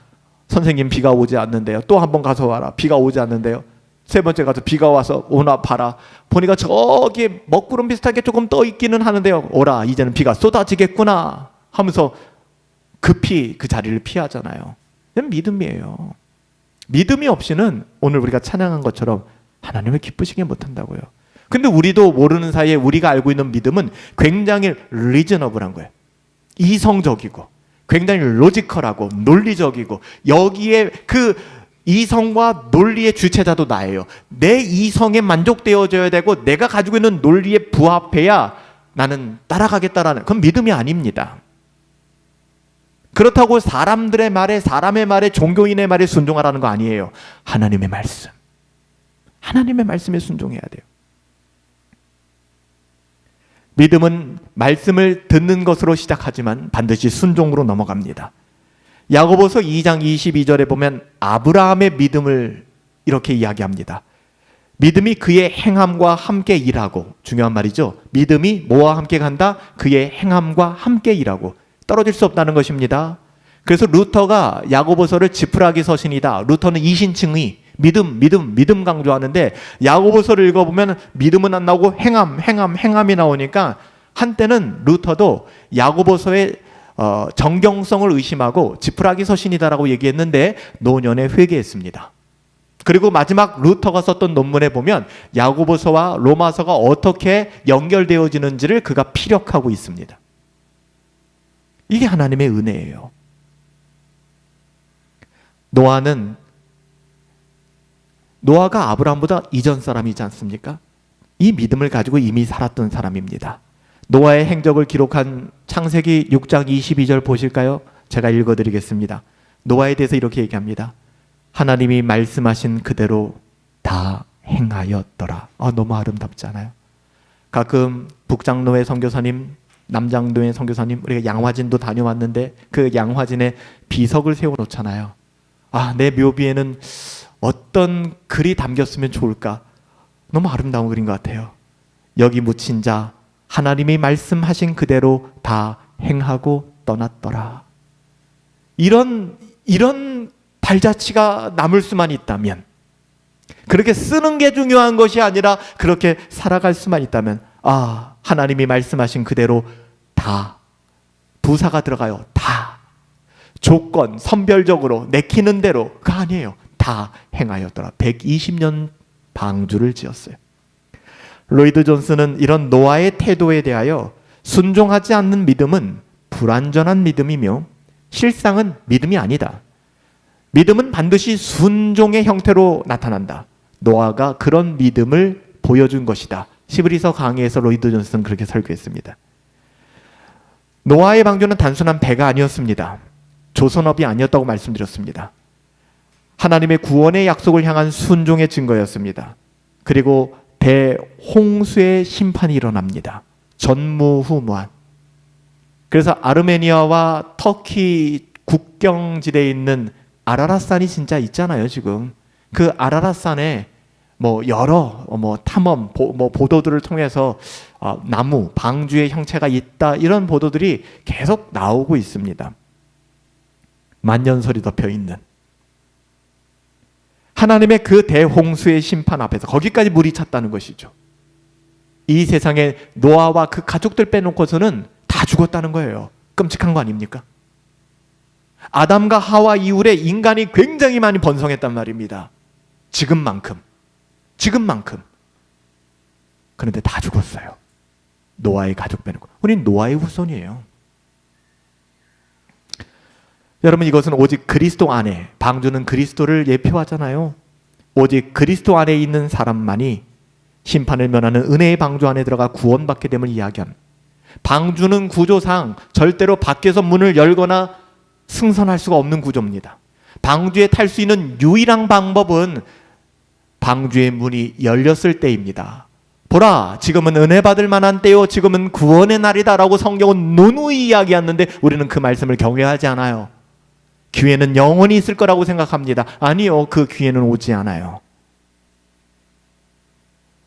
선생님 비가 오지 않는데요. 또 한 번 가서 와라. 비가 오지 않는데요. 세 번째 가서 비가 와서 오나 봐라. 보니까 저기 먹구름 비슷하게 조금 떠 있기는 하는데요. 오라, 이제는 비가 쏟아지겠구나 하면서 급히 그 자리를 피하잖아요. 이건 믿음이에요. 믿음이 없이는 오늘 우리가 찬양한 것처럼 하나님을 기쁘시게 못한다고요. 근데 우리도 모르는 사이에 우리가 알고 있는 믿음은 굉장히 리저너블한 거예요. 이성적이고 굉장히 로지컬하고 논리적이고, 여기에 그 이성과 논리의 주체자도 나예요. 내 이성에 만족되어져야 되고 내가 가지고 있는 논리에 부합해야 나는 따라가겠다라는, 그건 믿음이 아닙니다. 그렇다고 사람들의 말에, 사람의 말에, 종교인의 말에 순종하라는 거 아니에요. 하나님의 말씀, 하나님의 말씀에 순종해야 돼요. 믿음은 말씀을 듣는 것으로 시작하지만 반드시 순종으로 넘어갑니다. 야고보서 2장 22절에 보면 아브라함의 믿음을 이렇게 이야기합니다. 믿음이 그의 행함과 함께 일하고, 중요한 말이죠. 믿음이 뭐와 함께 간다? 그의 행함과 함께 일하고, 떨어질 수 없다는 것입니다. 그래서 루터가 야고보서를 지푸라기 서신이다. 루터는 이신칭의, 믿음 강조하는데, 야고보서를 읽어보면 믿음은 안 나오고 행함이 나오니까 한때는 루터도 야고보서의 정경성을 의심하고 지푸라기 서신이다라고 얘기했는데 노년에 회개했습니다. 그리고 마지막 루터가 썼던 논문에 보면 야고보서와 로마서가 어떻게 연결되어지는지를 그가 피력하고 있습니다. 이게 하나님의 은혜예요. 노아가 아브라함보다 이전 사람이지 않습니까? 이 믿음을 가지고 이미 살았던 사람입니다. 노아의 행적을 기록한 창세기 6장 22절 보실까요? 제가 읽어드리겠습니다. 노아에 대해서 이렇게 얘기합니다. 하나님이 말씀하신 그대로 다 행하였더라. 너무 아름답지 않아요? 가끔 북장로회 선교사님, 남장로회 선교사님, 우리가 양화진도 다녀왔는데 그 양화진에 비석을 세워놓잖아요. 내 묘비에는 어떤 글이 담겼으면 좋을까? 너무 아름다운 글인 것 같아요. 여기 묻힌 자 하나님이 말씀하신 그대로 다 행하고 떠났더라. 이런 발자취가 남을 수만 있다면, 그렇게 쓰는 게 중요한 것이 아니라 그렇게 살아갈 수만 있다면, 하나님이 말씀하신 그대로 다, 부사가 들어가요. 다. 조건, 선별적으로 내키는 대로가 아니에요. 다 행하였더라. 120년 방주를 지었어요. 로이드 존스는 이런 노아의 태도에 대하여 순종하지 않는 믿음은 불완전한 믿음이며 실상은 믿음이 아니다. 믿음은 반드시 순종의 형태로 나타난다. 노아가 그런 믿음을 보여준 것이다. 시브리서 강의에서 로이드 존스는 그렇게 설교했습니다. 노아의 방주는 단순한 배가 아니었습니다. 조선업이 아니었다고 말씀드렸습니다. 하나님의 구원의 약속을 향한 순종의 증거였습니다. 그리고 대홍수의 심판이 일어납니다. 전무후무한. 그래서 아르메니아와 터키 국경지대에 있는 아라랏산이 진짜 있잖아요, 지금. 그 아라랏산에 여러 탐험 보도들을 통해서 나무, 방주의 형체가 있다, 이런 보도들이 계속 나오고 있습니다. 만년설이 덮여 있는 하나님의 그 대홍수의 심판 앞에서 거기까지 물이 찼다는 것이죠. 이 세상에 노아와 그 가족들 빼놓고서는 다 죽었다는 거예요. 끔찍한 거 아닙니까? 아담과 하와 이후에 인간이 굉장히 많이 번성했단 말입니다. 지금만큼. 그런데 다 죽었어요. 노아의 가족 빼놓고. 우린 노아의 후손이에요. 여러분, 이것은 오직 그리스도 안에, 방주는 그리스도를 예표하잖아요. 오직 그리스도 안에 있는 사람만이 심판을 면하는 은혜의 방주 안에 들어가 구원받게 됨을 이야기합니다. 방주는 구조상 절대로 밖에서 문을 열거나 승선할 수가 없는 구조입니다. 방주에 탈 수 있는 유일한 방법은 방주의 문이 열렸을 때입니다. 보라, 지금은 은혜 받을 만한 때요, 지금은 구원의 날이다라고 성경은 누누이 이야기하는데 우리는 그 말씀을 경외하지 않아요. 기회는 영원히 있을 거라고 생각합니다. 아니요, 그 기회는 오지 않아요.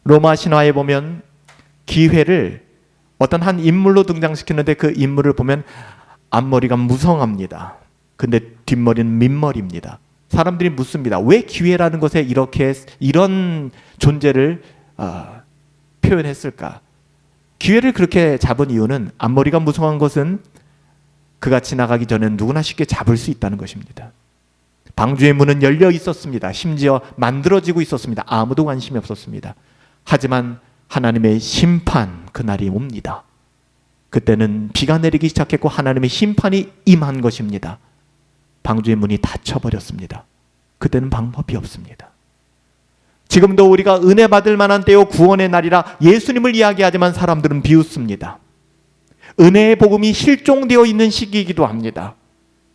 로마 신화에 보면 기회를 어떤 한 인물로 등장시키는데 그 인물을 보면 앞머리가 무성합니다. 근데 뒷머리는 민머리입니다. 사람들이 묻습니다. 왜 기회라는 것에 이런 존재를 표현했을까? 기회를 그렇게 잡은 이유는 앞머리가 무성한 것은 그가 지나가기 전에 누구나 쉽게 잡을 수 있다는 것입니다. 방주의 문은 열려 있었습니다. 심지어 만들어지고 있었습니다. 아무도 관심이 없었습니다. 하지만 하나님의 심판, 그날이 옵니다. 그때는 비가 내리기 시작했고 하나님의 심판이 임한 것입니다. 방주의 문이 닫혀버렸습니다. 그때는 방법이 없습니다. 지금도 우리가 은혜 받을 만한 때요, 구원의 날이라 예수님을 이야기하지만 사람들은 비웃습니다. 은혜의 복음이 실종되어 있는 시기이기도 합니다.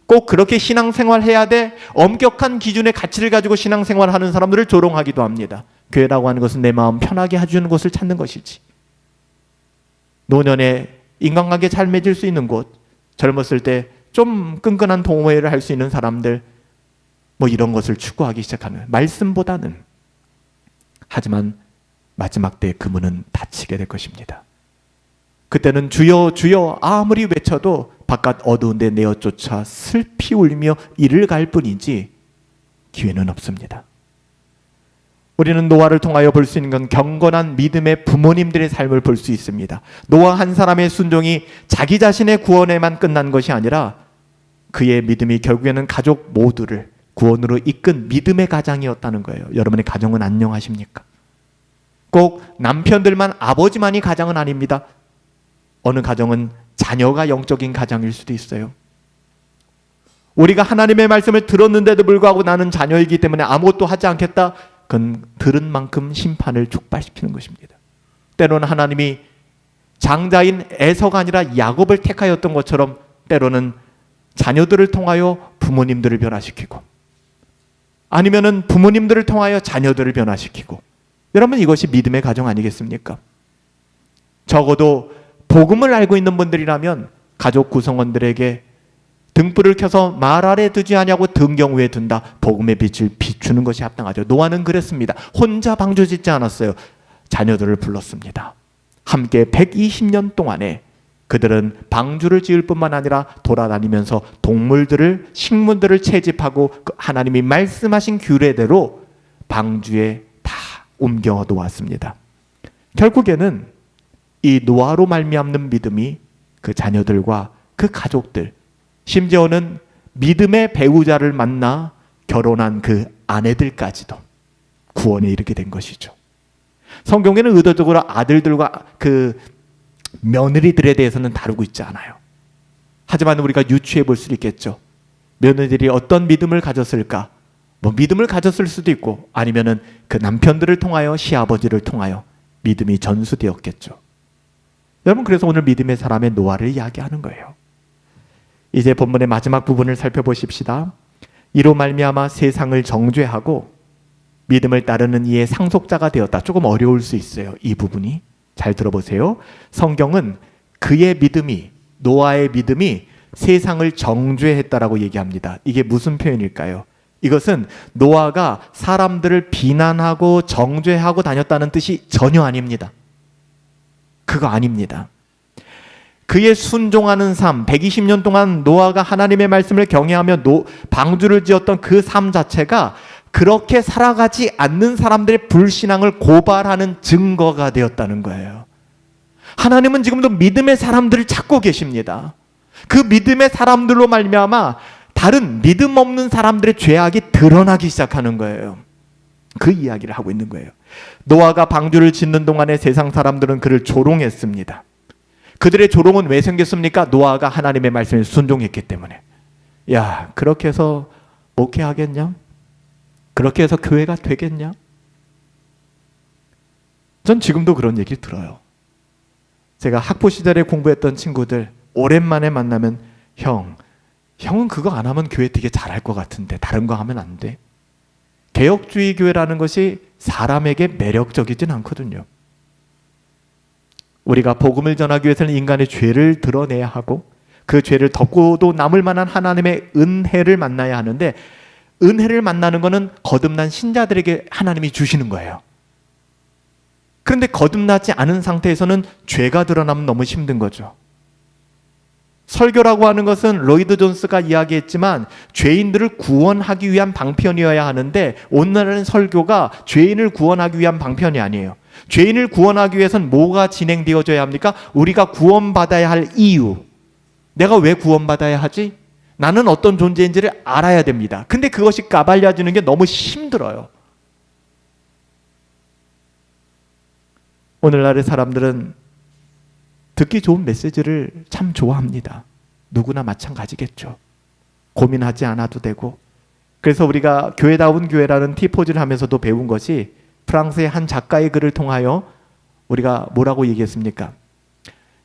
꼭 그렇게 신앙생활 해야 돼? 엄격한 기준의 가치를 가지고 신앙생활하는 사람들을 조롱하기도 합니다. 교회라고 하는 것은 내 마음 편하게 해주는 곳을 찾는 것이지. 노년에 인간관계 잘 맺을 수 있는 곳, 젊었을 때 좀 끈끈한 동호회를 할 수 있는 사람들, 이런 것을 추구하기 시작하는, 말씀보다는. 하지만 마지막 때 그 문은 닫히게 될 것입니다. 그때는 주여 주여 아무리 외쳐도 바깥 어두운 데 내어 쫓아 슬피 울며 이를 갈 뿐이지 기회는 없습니다. 우리는 노아를 통하여 볼 수 있는 건 경건한 믿음의 부모님들의 삶을 볼 수 있습니다. 노아 한 사람의 순종이 자기 자신의 구원에만 끝난 것이 아니라 그의 믿음이 결국에는 가족 모두를 구원으로 이끈 믿음의 가장이었다는 거예요. 여러분의 가정은 안녕하십니까? 꼭 남편들만, 아버지만이 가장은 아닙니다. 어느 가정은 자녀가 영적인 가장일 수도 있어요. 우리가 하나님의 말씀을 들었는데도 불구하고 나는 자녀이기 때문에 아무것도 하지 않겠다. 그건 들은 만큼 심판을 촉발시키는 것입니다. 때로는 하나님이 장자인 에서가 아니라 야곱을 택하였던 것처럼 때로는 자녀들을 통하여 부모님들을 변화시키고, 아니면은 부모님들을 통하여 자녀들을 변화시키고. 여러분, 이것이 믿음의 가정 아니겠습니까? 적어도 복음을 알고 있는 분들이라면 가족 구성원들에게 등불을 켜서 말 아래 두지 아니하고 등경 위에 둔다, 복음의 빛을 비추는 것이 합당하죠. 노아는 그랬습니다. 혼자 방주 짓지 않았어요. 자녀들을 불렀습니다. 함께 120년 동안에 그들은 방주를 지을 뿐만 아니라 돌아다니면서 동물들을, 식물들을 채집하고 하나님이 말씀하신 규례대로 방주에 다 옮겨 놓았습니다. 결국에는 이 노아로 말미암는 믿음이 그 자녀들과 그 가족들, 심지어는 믿음의 배우자를 만나 결혼한 그 아내들까지도 구원에 이르게 된 것이죠. 성경에는 의도적으로 아들들과 그 며느리들에 대해서는 다루고 있지 않아요. 하지만 우리가 유추해 볼 수 있겠죠. 며느리들이 어떤 믿음을 가졌을까? 믿음을 가졌을 수도 있고, 아니면은 그 남편들을 통하여, 시아버지를 통하여 믿음이 전수되었겠죠. 여러분, 그래서 오늘 믿음의 사람의 노아를 이야기하는 거예요. 이제 본문의 마지막 부분을 살펴보십시다. 이로 말미암아 세상을 정죄하고 믿음을 따르는 이의 상속자가 되었다. 조금 어려울 수 있어요, 이 부분이. 잘 들어보세요. 성경은 그의 믿음이, 노아의 믿음이 세상을 정죄했다라고 얘기합니다. 이게 무슨 표현일까요? 이것은 노아가 사람들을 비난하고 정죄하고 다녔다는 뜻이 전혀 아닙니다. 그거 아닙니다. 그의 순종하는 삶, 120년 동안 노아가 하나님의 말씀을 경외하며 방주를 지었던 그 삶 자체가 그렇게 살아가지 않는 사람들의 불신앙을 고발하는 증거가 되었다는 거예요. 하나님은 지금도 믿음의 사람들을 찾고 계십니다. 그 믿음의 사람들로 말미암아 다른 믿음 없는 사람들의 죄악이 드러나기 시작하는 거예요. 그 이야기를 하고 있는 거예요. 노아가 방주를 짓는 동안에 세상 사람들은 그를 조롱했습니다. 그들의 조롱은 왜 생겼습니까? 노아가 하나님의 말씀에 순종했기 때문에. 야, 그렇게 해서 목회하겠냐? 그렇게 해서 교회가 되겠냐? 전 지금도 그런 얘기 들어요. 제가 학부 시절에 공부했던 친구들 오랜만에 만나면 형은 그거 안 하면 교회 되게 잘할 것 같은데 다른 거 하면 안 돼? 개혁주의 교회라는 것이 사람에게 매력적이진 않거든요. 우리가 복음을 전하기 위해서는 인간의 죄를 드러내야 하고 그 죄를 덮고도 남을 만한 하나님의 은혜를 만나야 하는데, 은혜를 만나는 것은 거듭난 신자들에게 하나님이 주시는 거예요. 그런데 거듭나지 않은 상태에서는 죄가 드러나면 너무 힘든 거죠. 설교라고 하는 것은 로이드 존스가 이야기했지만 죄인들을 구원하기 위한 방편이어야 하는데, 오늘날은 설교가 죄인을 구원하기 위한 방편이 아니에요. 죄인을 구원하기 위해서는 뭐가 진행되어져야 합니까? 우리가 구원받아야 할 이유. 내가 왜 구원받아야 하지? 나는 어떤 존재인지를 알아야 됩니다. 근데 그것이 까발려지는 게 너무 힘들어요. 오늘날의 사람들은 듣기 좋은 메시지를 참 좋아합니다. 누구나 마찬가지겠죠. 고민하지 않아도 되고. 그래서 우리가 교회다운 교회라는 티포즈를 하면서도 배운 것이, 프랑스의 한 작가의 글을 통하여 우리가 뭐라고 얘기했습니까?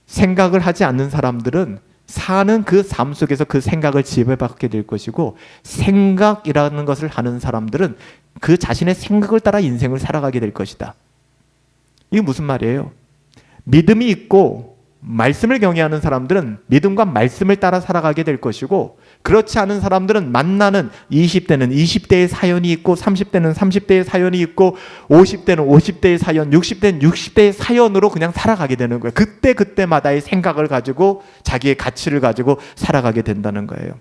생각을 하지 않는 사람들은 사는 그 삶 속에서 그 생각을 지배받게 될 것이고, 생각이라는 것을 하는 사람들은 그 자신의 생각을 따라 인생을 살아가게 될 것이다. 이게 무슨 말이에요? 믿음이 있고 말씀을 경외하는 사람들은 믿음과 말씀을 따라 살아가게 될 것이고, 그렇지 않은 사람들은 만나는 20대는 20대의 사연이 있고, 30대는 30대의 사연이 있고, 50대는 50대의 사연, 60대는 60대의 사연으로 그냥 살아가게 되는 거예요. 그때마다의 생각을 가지고 자기의 가치를 가지고 살아가게 된다는 거예요.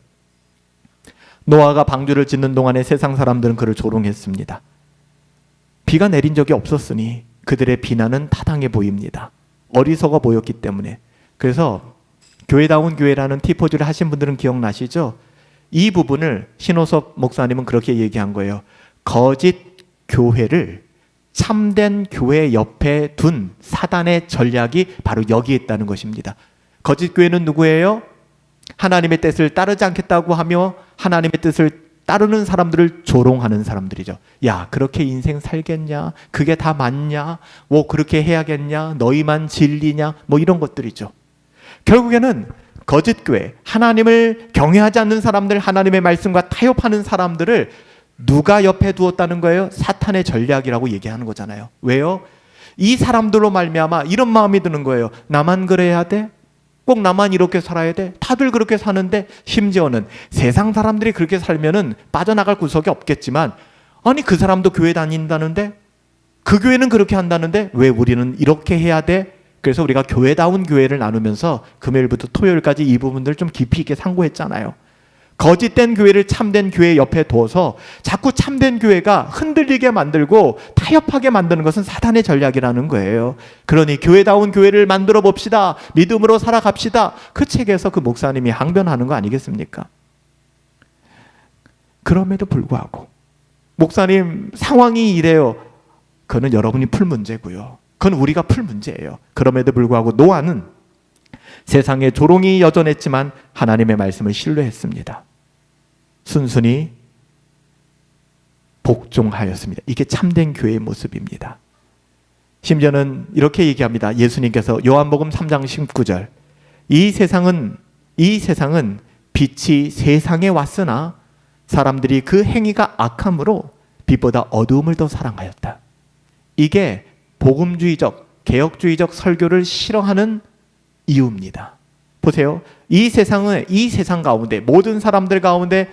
노아가 방주를 짓는 동안에 세상 사람들은 그를 조롱했습니다. 비가 내린 적이 없었으니 그들의 비난은 타당해 보입니다. 어리석어 보였기 때문에. 그래서 교회다운 교회라는 티포즈를 하신 분들은 기억나시죠? 이 부분을 신호섭 목사님은 그렇게 얘기한 거예요. 거짓 교회를 참된 교회 옆에 둔 사단의 전략이 바로 여기에 있다는 것입니다. 거짓 교회는 누구예요? 하나님의 뜻을 따르지 않겠다고 하며 하나님의 뜻을 따르는 사람들을 조롱하는 사람들이죠. 야, 그렇게 인생 살겠냐? 그게 다 맞냐? 뭐 그렇게 해야겠냐? 너희만 진리냐? 뭐 이런 것들이죠. 결국에는 거짓 교회, 하나님을 경외하지 않는 사람들, 하나님의 말씀과 타협하는 사람들을 누가 옆에 두었다는 거예요? 사탄의 전략이라고 얘기하는 거잖아요. 왜요? 이 사람들로 말미암아 이런 마음이 드는 거예요. 나만 그래야 돼? 꼭 나만 이렇게 살아야 돼? 다들 그렇게 사는데, 심지어는 세상 사람들이 그렇게 살면은 빠져나갈 구석이 없겠지만, 아니 그 사람도 교회 다닌다는데, 그 교회는 그렇게 한다는데 왜 우리는 이렇게 해야 돼? 그래서 우리가 교회다운 교회를 나누면서 금요일부터 토요일까지 이 부분들 좀 깊이 있게 상고했잖아요. 거짓된 교회를 참된 교회 옆에 둬서 자꾸 참된 교회가 흔들리게 만들고 타협하게 만드는 것은 사탄의 전략이라는 거예요. 그러니 교회다운 교회를 만들어 봅시다. 믿음으로 살아갑시다. 그 책에서 그 목사님이 항변하는 거 아니겠습니까? 그럼에도 불구하고 목사님 상황이 이래요. 그거는 여러분이 풀 문제고요. 그건 우리가 풀 문제예요. 그럼에도 불구하고 노아는 세상에 조롱이 여전했지만 하나님의 말씀을 신뢰했습니다. 순순히 복종하였습니다. 이게 참된 교회의 모습입니다. 심지어는 이렇게 얘기합니다. 예수님께서 요한복음 3장 19절, 이 세상은 빛이 세상에 왔으나 사람들이 그 행위가 악함으로 빛보다 어두움을 더 사랑하였다. 이게 복음주의적, 개혁주의적 설교를 싫어하는 이유입니다. 보세요. 이 세상 가운데, 모든 사람들 가운데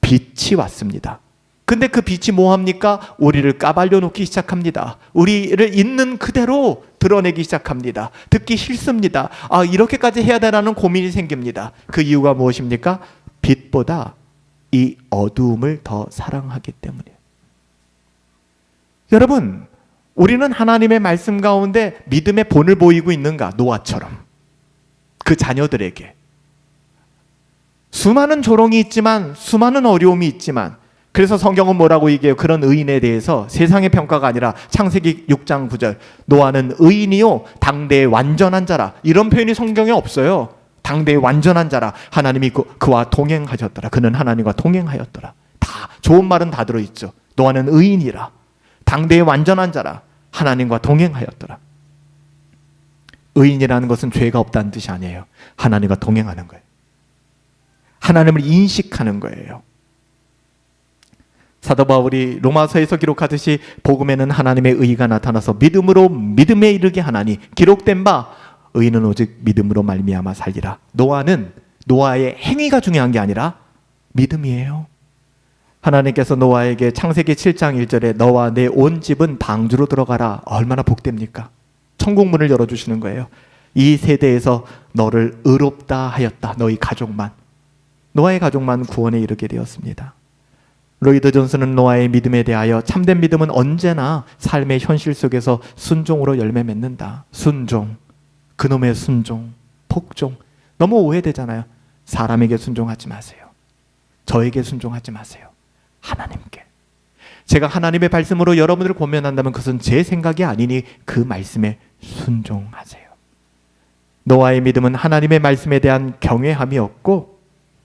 빛이 왔습니다. 근데 그 빛이 뭐합니까? 우리를 까발려 놓기 시작합니다. 우리를 있는 그대로 드러내기 시작합니다. 듣기 싫습니다. 아, 이렇게까지 해야 되라는 고민이 생깁니다. 그 이유가 무엇입니까? 빛보다 이 어두움을 더 사랑하기 때문이에요. 여러분, 우리는 하나님의 말씀 가운데 믿음의 본을 보이고 있는가? 노아처럼. 그 자녀들에게 수많은 조롱이 있지만, 수많은 어려움이 있지만, 그래서 성경은 뭐라고 얘기해요? 그런 의인에 대해서 세상의 평가가 아니라 창세기 6장 9절, 노아는 의인이요 당대의 완전한 자라. 이런 표현이 성경에 없어요. 당대의 완전한 자라. 하나님이 그와 동행하셨더라. 그는 하나님과 동행하였더라. 다 좋은 말은 다 들어있죠. 노아는 의인이라. 당대의 완전한 자라. 하나님과 동행하였더라. 의인이라는 것은 죄가 없다는 뜻이 아니에요. 하나님과 동행하는 거예요. 하나님을 인식하는 거예요. 사도 바울이 로마서에서 기록하듯이 복음에는 하나님의 의가 나타나서 믿음으로 믿음에 이르게 하나니 기록된 바 의인은 오직 믿음으로 말미암아 살리라. 노아의 행위가 중요한 게 아니라 믿음이에요. 하나님께서 노아에게 창세기 7장 1절에 너와 내 온 집은 방주로 들어가라. 얼마나 복됩니까? 천국문을 열어주시는 거예요. 이 세대에서 너를 의롭다 하였다. 너희 가족만. 노아의 가족만 구원에 이르게 되었습니다. 로이드 존슨은 노아의 믿음에 대하여 참된 믿음은 언제나 삶의 현실 속에서 순종으로 열매 맺는다. 순종, 그놈의 순종, 복종. 너무 오해되잖아요. 사람에게 순종하지 마세요. 저에게 순종하지 마세요. 하나님께. 제가 하나님의 말씀으로 여러분들을 권면한다면 그것은 제 생각이 아니니 그 말씀에 순종하세요. 노아의 믿음은 하나님의 말씀에 대한 경외함이었고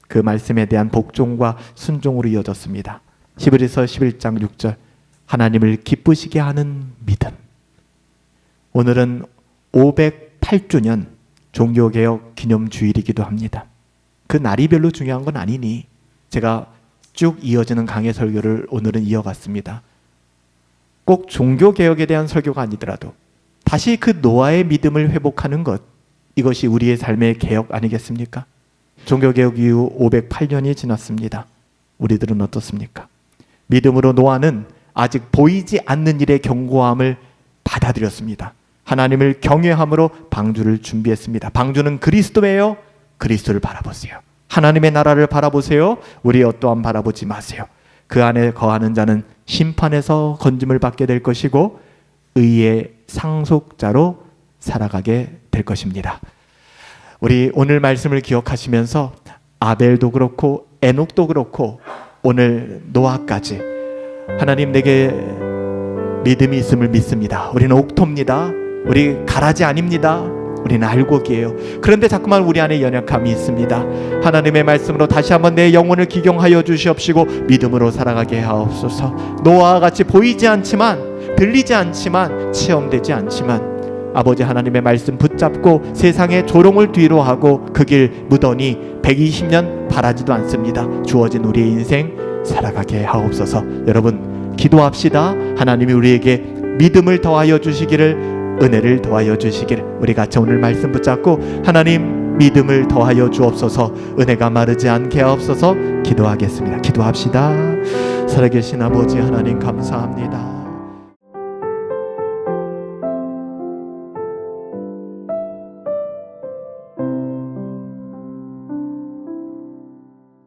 그 말씀에 대한 복종과 순종으로 이어졌습니다. 히브리서 11장 6절, 하나님을 기쁘시게 하는 믿음. 오늘은 508주년 종교개혁 기념주일이기도 합니다. 그 날이 별로 중요한 건 아니니 제가 쭉 이어지는 강해 설교를 오늘은 이어갔습니다. 꼭 종교개혁에 대한 설교가 아니더라도 다시 그 노아의 믿음을 회복하는 것, 이것이 우리의 삶의 개혁 아니겠습니까? 종교개혁 이후 508년이 지났습니다. 우리들은 어떻습니까? 믿음으로 노아는 아직 보이지 않는 일의 경고함을 받아들였습니다. 하나님을 경외함으로 방주를 준비했습니다. 방주는 그리스도예요. 그리스도를 바라보세요. 하나님의 나라를 바라보세요. 우리 어떠한 바라보지 마세요. 그 안에 거하는 자는 심판에서 건짐을 받게 될 것이고 의의 상속자로 살아가게 될 것입니다. 우리 오늘 말씀을 기억하시면서 아벨도 그렇고 에녹도 그렇고 오늘 노아까지 하나님 내게 믿음이 있음을 믿습니다. 우리는 옥토입니다. 우리 가라지 아닙니다. 우리는 알곡이에요. 그런데 자꾸만 우리 안에 연약함이 있습니다. 하나님의 말씀으로 다시 한번 내 영혼을 기경하여 주시옵시고 믿음으로 살아가게 하옵소서. 노아와 같이 보이지 않지만, 들리지 않지만, 체험되지 않지만 아버지 하나님의 말씀 붙잡고 세상의 조롱을 뒤로 하고 그 길 무더니 120년 바라지도 않습니다. 주어진 우리의 인생 살아가게 하옵소서. 여러분 기도합시다. 하나님이 우리에게 믿음을 더하여 주시기를, 은혜를 더하여 주시기를. 우리 같이 오늘 말씀 붙잡고 하나님 믿음을 더하여 주옵소서, 은혜가 마르지 않게 하옵소서 기도하겠습니다. 기도합시다. 살아계신 아버지 하나님 감사합니다.